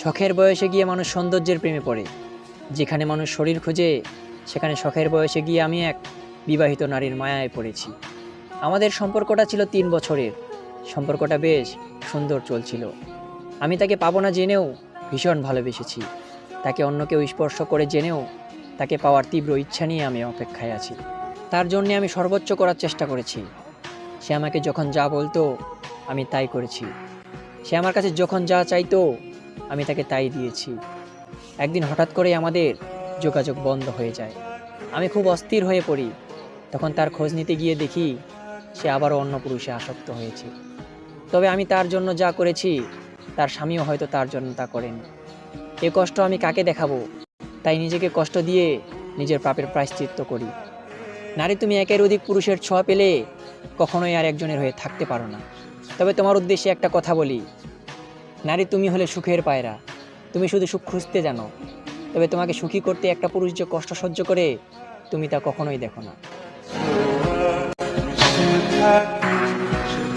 শখের বয়সে গিয়ে মানুষ সৌন্দর্যের প্রেমে পড়ে। যেখানে মানুষ শরীর খোঁজে, সেখানে শখের বয়সে গিয়ে আমি এক বিবাহিত নারীর মায়ায় পড়েছি। আমাদের সম্পর্কটা ছিল 3 বছরের। সম্পর্কটা বেশ সুন্দর চলছিল। আমি তাকে পাবো না জেনেও ভীষণ ভালোবেসেছি। তাকে অন্য কেউ স্পর্শ করে জেনেও তাকে পাওয়ার তীব্র ইচ্ছা নিয়ে আমি অপেক্ষায় আছি। তার জন্যে আমি সর্বোচ্চ করার চেষ্টা করেছি। সে আমাকে যখন যা বলতো আমি তাই করেছি। সে আমার কাছে যখন যা চাইতো আমি তাকে তাই দিয়েছি। একদিন হঠাৎ করে আমাদের যোগাযোগ বন্ধ হয়ে যায়। আমি খুব অস্থির হয়ে পড়ি। তখন তার খোঁজ নিতে গিয়ে দেখি সে আবারও অন্য পুরুষে আসক্ত হয়েছে। তবে আমি তার জন্য যা করেছি তার স্বামীও হয়তো তার জন্য তা করেনি। এ কষ্ট আমি কাকে দেখাবো? তাই নিজেকে কষ্ট দিয়ে নিজের পাপের প্রায়শ্চিত্ত করি। নারী, তুমি একের অধিক পুরুষের ছোঁয়া পেলে কখনোই আর একজনের হয়ে থাকতে পারো না। তবে তোমার উদ্দেশ্যে একটা কথা বলি, নারী, তুমি হলে সুখের পায়রা। তুমি শুধু সুখ খুঁজতে জানো। তবে তোমাকে সুখী করতে একটা পুরুষ যে কষ্ট সহ্য করে তুমি তা কখনোই দেখো না।